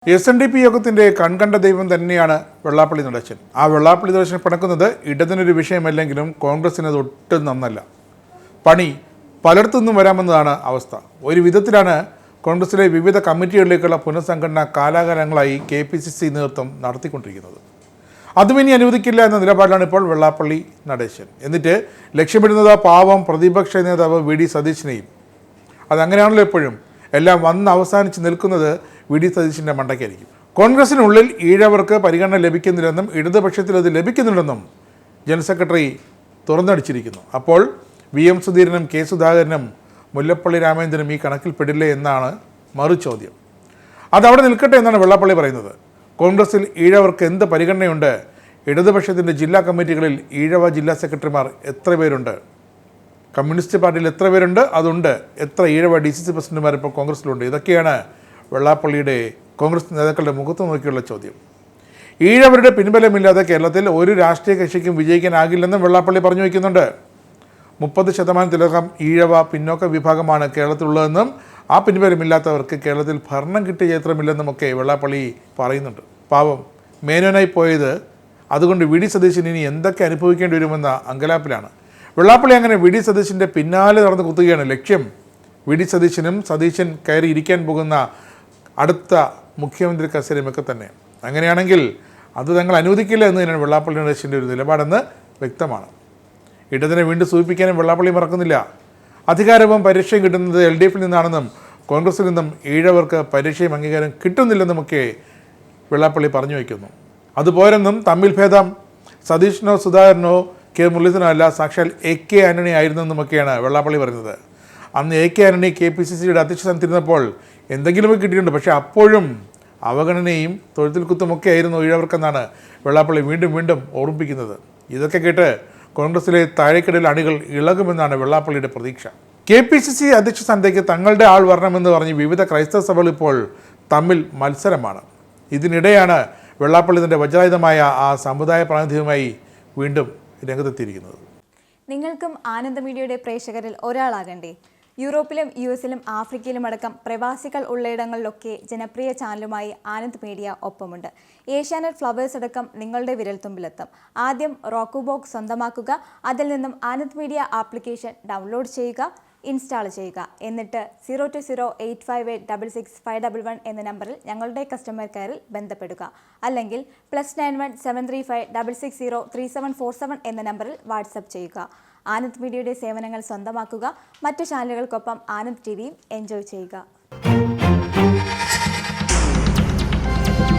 SNDP യോഗത്തിന്റെ കൺകണ്ട ദൈവം തന്നെയാണ് വെള്ളാപ്പള്ളി നടേശൻ. ആ വെള്ളാപ്പള്ളി നടേശൻ പിണക്കുന്നത് ഇടതിനൊരു വിഷയമല്ലെങ്കിലും കോൺഗ്രസിന് അത് ഒട്ടും നന്നല്ല. പണി പലയിടത്തുനിന്നും വരാമെന്നതാണ് അവസ്ഥ. ഒരു വിധത്തിലാണ് കോൺഗ്രസിലെ വിവിധ കമ്മിറ്റികളിലേക്കുള്ള പുനഃസംഘടന കാലാകാലങ്ങളായി KPCC നേതൃത്വം നടത്തിക്കൊണ്ടിരിക്കുന്നത്. അതും ഇനി അനുവദിക്കില്ല എന്ന നിലപാടിലാണ് ഇപ്പോൾ വെള്ളാപ്പള്ളി നടേശൻ. എന്നിട്ട് ലക്ഷ്യമിടുന്നത് പാവം പ്രതിപക്ഷ നേതാവ് VD സതീശനെയും. അതങ്ങനെയാണല്ലോ എപ്പോഴും. എല്ലാം വന്ന് അവസാനിച്ച് നിൽക്കുന്നത് VD സതീശൻ്റെ മണ്ടയ്ക്കായിരിക്കും. കോൺഗ്രസിനുള്ളിൽ ഈഴവർക്ക് പരിഗണന ലഭിക്കുന്നില്ലെന്നും ഇടതുപക്ഷത്തിൽ അത് ലഭിക്കുന്നുണ്ടെന്നും ജനറൽ സെക്രട്ടറി തുറന്നടിച്ചിരിക്കുന്നു. അപ്പോൾ VM സുധീരനും K സുധാകരനും മുല്ലപ്പള്ളി രാമചന്ദ്രനും ഈ കണക്കിൽപ്പെടില്ലേ എന്നാണ് മറുചോദ്യം. അതവിടെ നിൽക്കട്ടെ എന്നാണ് വെള്ളാപ്പള്ളി പറയുന്നത്. കോൺഗ്രസിൽ ഈഴവർക്ക് എന്ത് പരിഗണനയുണ്ട്? ഇടതുപക്ഷത്തിൻ്റെ ജില്ലാ കമ്മിറ്റികളിൽ ഈഴവ ജില്ലാ സെക്രട്ടറിമാർ എത്ര പേരുണ്ട്? കമ്മ്യൂണിസ്റ്റ് പാർട്ടിയിൽ എത്ര പേരുണ്ട്? അതുണ്ട്. എത്ര ഈഴവ DCC പ്രസിഡന്റുമാർ ഇപ്പോൾ കോൺഗ്രസിലുണ്ട്? ഇതൊക്കെയാണ് വെള്ളാപ്പള്ളിയുടെ കോൺഗ്രസ് നേതാക്കളുടെ മുഖത്ത് നോക്കിയുള്ള ചോദ്യം. ഈഴവരുടെ പിൻബലമില്ലാതെ കേരളത്തിൽ ഒരു രാഷ്ട്രീയ കക്ഷിക്കും വിജയിക്കാനാകില്ലെന്നും വെള്ളാപ്പള്ളി പറഞ്ഞു വയ്ക്കുന്നുണ്ട്. 30% ഈഴവ പിന്നോക്ക വിഭാഗമാണ് കേരളത്തിലുള്ളതെന്നും ആ പിൻബലമില്ലാത്തവർക്ക് കേരളത്തിൽ ഭരണം കിട്ടിയ ചരിത്രമില്ലെന്നുമൊക്കെ വെള്ളാപ്പള്ളി പറയുന്നുണ്ട്. പാവം മേനോനായി പോയത് അതുകൊണ്ട് VD സതീശൻ ഇനി എന്തൊക്കെ അനുഭവിക്കേണ്ടി വരുമെന്ന അങ്കലാപ്പിലാണ്. വെള്ളാപ്പള്ളി അങ്ങനെ VD സതീശൻ്റെ പിന്നാലെ നടന്ന് കുത്തുകയാണ്. ലക്ഷ്യം VD സതീശനും സതീശൻ കയറി ഇരിക്കാൻ പോകുന്ന അടുത്ത മുഖ്യമന്ത്രി കസേരയുമൊക്കെ തന്നെ. അങ്ങനെയാണെങ്കിൽ അത് തങ്ങൾ അനുവദിക്കില്ല എന്ന് തന്നെയാണ് വെള്ളാപ്പള്ളി നടേശൻ്റെ ഒരു നിലപാടെന്ന് വ്യക്തമാണ്. ഇടതിനെ വീണ്ടും സൂചിപ്പിക്കാനും വെള്ളാപ്പള്ളി മറക്കുന്നില്ല. അധികാരവും പരീക്ഷയും കിട്ടുന്നത് LDFിൽ നിന്നാണെന്നും കോൺഗ്രസിൽ നിന്നും ഈഴവർക്ക് പരീക്ഷയും അംഗീകാരം കിട്ടുന്നില്ലെന്നുമൊക്കെ വെള്ളാപ്പള്ളി പറഞ്ഞു വയ്ക്കുന്നു. അതുപോരെന്നും തമ്മിൽ ഭേദം സതീശനോ സുധാകരനോ K മുരളീധരനോ അല്ല, സാക്ഷാൽ AK ആന്റണി ആയിരുന്നെന്നുമൊക്കെയാണ് വെള്ളാപ്പള്ളി പറയുന്നത്. അന്ന് AK ആന്റണി KPCCയുടെ അധ്യക്ഷ സ്ഥാനത്തിരുന്നപ്പോൾ എന്തെങ്കിലുമൊക്കെ കിട്ടിയിട്ടുണ്ട്. പക്ഷേ അപ്പോഴും അവഗണനയും തൊഴുത്തിൽ കുത്തുമൊക്കെ ആയിരുന്നു ഈഴവർക്കെന്നാണ് വെള്ളാപ്പള്ളി വീണ്ടും വീണ്ടും ഓർമ്മിപ്പിക്കുന്നത്. ഇതൊക്കെ കേട്ട് കോൺഗ്രസിലെ താഴേക്കിടയിൽ അണികൾ ഇളകുമെന്നാണ് വെള്ളാപ്പള്ളിയുടെ പ്രതീക്ഷ. KPCC അധ്യക്ഷ സ്ഥാനത്തേക്ക് തങ്ങളുടെ ആൾ വരണമെന്ന് പറഞ്ഞ് വിവിധ ക്രൈസ്തവ സഭകൾ ഇപ്പോൾ തമ്മിൽ മത്സരമാണ്. ഇതിനിടെയാണ് വെള്ളാപ്പള്ളി തൻ്റെ വജ്രായുധമായ ആ സമുദായ പ്രാതിനിധ്യവുമായി വീണ്ടും രംഗത്തെത്തിയിരിക്കുന്നത്. നിങ്ങൾക്കും ആനന്ദ മീഡിയയുടെ പ്രേക്ഷകരിൽ ഒരാളാകണ്ടേ? യൂറോപ്പിലും US-ലും ആഫ്രിക്കയിലും അടക്കം പ്രവാസികൾ ഉള്ളയിടങ്ങളിലൊക്കെ ജനപ്രിയ ചാനലുമായി ആനന്ദ് മീഡിയ ഒപ്പമുണ്ട്. ഏഷ്യാനെറ്റ് ഫ്ലവേഴ്സ് അടക്കം നിങ്ങളുടെ വിരൽത്തുമ്പിലെത്തും. ആദ്യം റോക്കു ബോക്സ് സ്വന്തമാക്കുക. അതിൽ നിന്നും ആനന്ദ് മീഡിയ ആപ്ലിക്കേഷൻ ഡൗൺലോഡ് ചെയ്യുക, ഇൻസ്റ്റാൾ ചെയ്യുക. എന്നിട്ട് 02085866511 എന്ന നമ്പറിൽ ഞങ്ങളുടെ കസ്റ്റമർ കെയറിൽ ബന്ധപ്പെടുക. അല്ലെങ്കിൽ +91 735 660 3747 എന്ന നമ്പറിൽ വാട്സപ്പ് ചെയ്യുക. ആനന്ദ് മീഡിയയുടെ സേവനങ്ങൾ സ്വന്തമാക്കുക. മറ്റു ചാനലുകൾക്കൊപ്പം ആനന്ദ് TVയും എൻജോയ് ചെയ്യുക.